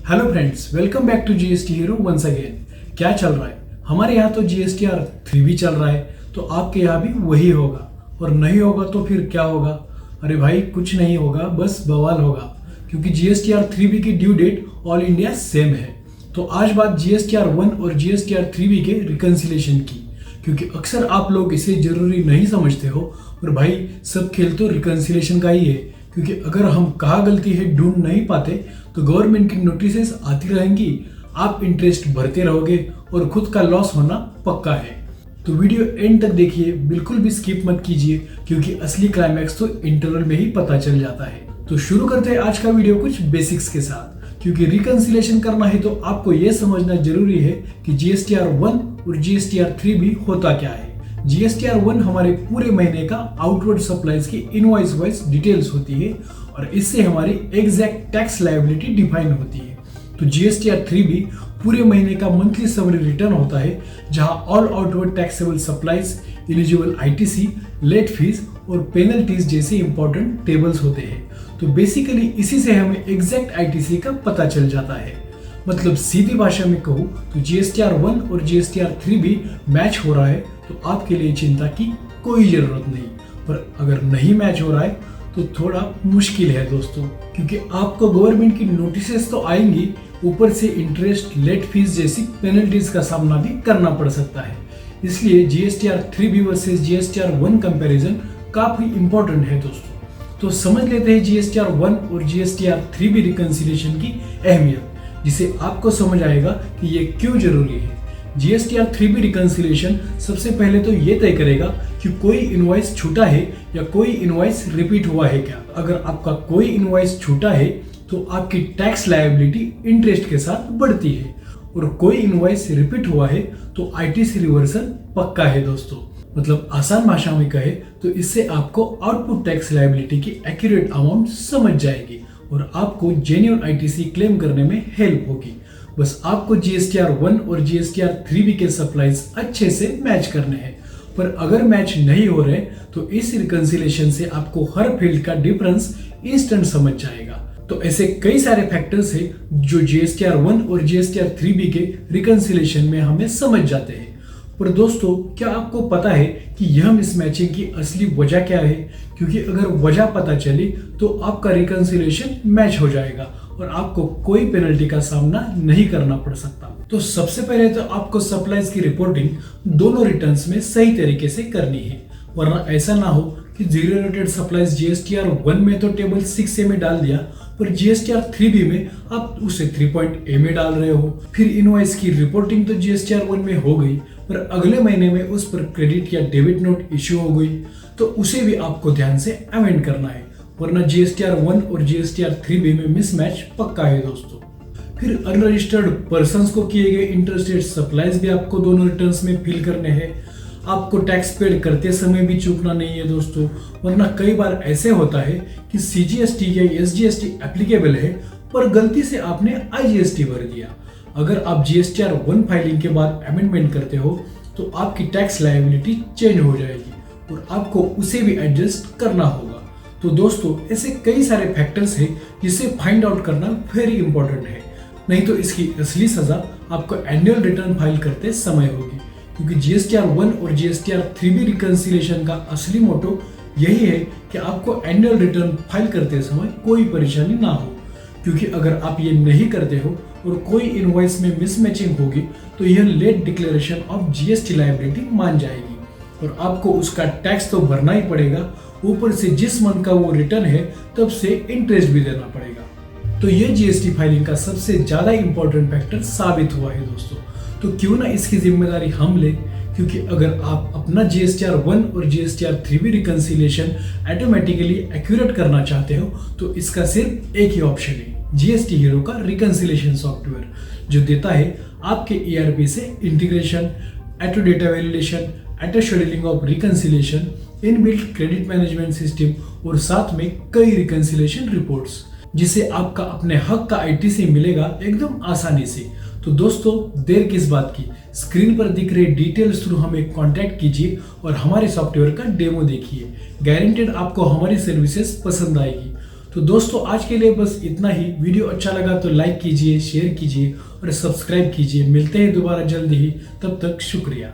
Hello friends, welcome back to GST hero once again. क्या चल रहा है? हमारे यहाँ तो GSTR 3 भी चल रहा है, तो आपके यहाँ भी वही होगा। और नहीं होगा तो फिर क्या होगा? अरे भाई, कुछ नहीं होगा, बस बवाल होगा, क्योंकि GSTR 3B की due date all India same है। तो आज बात GSTR 1 और GSTR 3B के रिकन्सिलेशन की, क्योंकि अक्सर आप लोग इसे जरूरी नहीं समझते हो। और भाई, सब खेल तो रिकन्सिलेशन का ही है, क्योंकि अगर हम कहाँ गलती है ढूंढ नहीं पाते तो गवर्नमेंट की नोटिसेस आती रहेंगी, आप इंटरेस्ट भरते रहोगे और खुद का लॉस होना पक्का है। तो वीडियो एंड तक देखिए, बिल्कुल भी स्किप मत कीजिए, क्योंकि असली क्लाइमैक्स तो इंटरवल में ही पता चल जाता है। तो शुरू करते हैं आज का वीडियो कुछ बेसिक्स के साथ, क्योंकि रिकन्सिलेशन करना है तो आपको यह समझना जरूरी है कि GSTR 1 और GSTR 3 भी होता क्या है। GSTR 1 हमारे पूरे महीने का आउटवर्ड सप्लाईज की इनवॉइस वाइज डिटेल्स होती है और इससे हमारी एग्जैक्ट टैक्स लायबिलिटी डिफाइन होती है। तो GSTR 3B पूरे महीने का मंथली समरी रिटर्न होता है, जहां all outward taxable supplies, eligible ITC, late fees और पेनल्टीज जैसे इंपॉर्टेंट टेबल्स होते हैं। तो बेसिकली इसी से हमें एग्जैक्ट ITC का पता चल जाता है। मतलब सीधी भाषा में कहूँ तो GSTR 1 और GSTR 3B मैच हो रहा है तो आपके लिए चिंता की कोई जरूरत नहीं, पर अगर नहीं मैच हो रहा है तो थोड़ा मुश्किल है दोस्तों, क्योंकि आपको गवर्नमेंट की नोटिसेस तो आएंगी, ऊपर से इंटरेस्ट, लेट फीस जैसी पेनल्टीज का सामना भी करना पड़ सकता है। इसलिए GSTR 3B versus GSTR 1 comparison काफी इंपॉर्टेंट है दोस्तों। तो समझ लेते हैं GSTR 1 और GSTR 3B रिकन्सिलेशन की अहमियत, जिसे आपको समझ आएगा कि ये क्यों जरूरी है। GSTR 3B रिकन्सिलेशन सबसे पहले तो ये तय करेगा कि कोई इनवॉइस छूटा है या कोई इनवॉइस रिपीट हुआ है क्या। अगर आपका कोई इनवॉइस छूटा है तो आपकी टैक्स लायबिलिटी इंटरेस्ट के साथ बढ़ती है, और कोई इनवॉइस रिपीट हुआ है तो ITC रिवर्सल पक्का है दोस्तों। मतलब आसान भाषा में कहे तो इससे आपको आउटपुट टैक्स लायबिलिटी की एक्यूरेट अमाउंट समझ जाएगी और आपको जेन्युइन ITC क्लेम करने में हेल्प होगी। बस आपको GSTR 1 और GSTR 3B के सप्लाईज अच्छे से मैच करने हैं, पर अगर मैच नहीं हो रहे तो इस रिकन्सिलेशन से आपको हर फील्ड का डिफरेंस इंस्टेंट समझ जाएगा। तो ऐसे कई सारे फैक्टर्स हैं जो GSTR 1 और GSTR 3B के रिकन्सिलेशन में हमें समझ जाते हैं। पर दोस्तों, क्या आपको पता है कि यह मिसमैचिंग की असली वजह क्या है? क्योंकि अगर वजह पता चली तो आपका रिकन्सिलेशन मैच हो जाएगा और आपको कोई पेनल्टी का सामना नहीं करना पड़ सकता। तो सबसे पहले तो आपको सप्लाईज की रिपोर्टिंग दोनों रिटर्न्स में सही तरीके से करनी है, वरना ऐसा ना हो कि जीरो रेटेड सप्लाईज GSTR 1 में तो टेबल 6A में डाल दिया, पर GSTR 3B में आप उसे 3.A में डाल रहे हो। फिर इनवॉइस की रिपोर्टिंग तो GSTR 1 में हो गई, पर अगले महीने में उस पर क्रेडिट या डेबिट नोट इश्यू हो गई, तो उसे भी आपको ध्यान से अमेंड करना है, वरना GSTR 1 और GSTR 3B में मिसमैच पक्का है दोस्तों। फिर अनरजिस्टर्ड पर्संस को किए गए इंटरस्टेट सप्लाईज भी आपको दोनों रिटर्न्स में फिल करने हैं। आपको टैक्स पेड करते समय भी चूकना नहीं है दोस्तों, वरना कई बार ऐसे होता है कि CGST या SGST एप्लीकेबल है, पर गलती से आपने IGST भर दिया। अगर आप GSTR 1 फाइलिंग के बाद अमेंडमेंट करते हो तो आपकी टैक्स लायबिलिटी चेंज हो जाएगी और आपको उसे भी एडजस्ट करना होगा। तो दोस्तों, ऐसे कई सारे फैक्टर्स हैं जिसे फाइंड आउट करना वेरी इंपॉर्टेंट है, नहीं तो इसकी असली सजा आपको एनुअल रिटर्न फाइल करते समय होगी। क्योंकि GSTR 1 और GSTR 3B रिकन्सिलेशन का असली मोटो यही है कि आपको एनुअल रिटर्न फाइल करते समय कोई परेशानी ना हो, क्योंकि अगर आप ये नहीं करते हो और कोई इनवॉइस में मिसमैचिंग होगी तो यह late declaration of GST liability मान जाएगी और आपको उसका टैक्स तो भरना ही पड़ेगा, ऊपर से जिस मंथ का वो रिटर्न है तब से इंटरेस्ट भी देना पड़ेगा। तो ये GST फाइलिंग का सबसे ज्यादा इंपॉर्टेंट फैक्टर साबित हुआ है दोस्तों। तो क्यों ना इसकी जिम्मेदारी हम लें, क्योंकि अगर आप अपना GSTR 1 और GSTR 3B reconciliation automatically accurate करना चाहते हो तो इसका सिर्फ एक ही ऑप्शन है, GST हीरो का रिकन्सिलेशन सॉफ्टवेयर, जो देता है आपके ERP से integration, auto data validation, auto scheduling of reconciliation, inbuilt credit management system और साथ में कई रिकन्सिलेशन रिपोर्ट्स, जिसे आपका अपने हक का ITC मिलेगा एकदम आसानी से। तो दोस्तों, देर किस बात की, स्क्रीन पर दिख रहे डिटेल्स थ्रू हमें कांटेक्ट कीजिए और हमारे सॉफ्टवेयर का डेमो देखिए। गारंटेड आपको हमारी सर्विसेज पसंद आएगी। तो दोस्तों आज के लिए बस इतना ही। वीडियो अच्छा लगा तो लाइक कीजिए, शेयर कीजिए और सब्सक्राइब कीजिए। मिलते हैं दोबारा जल्दी ही, तब तक शुक्रिया।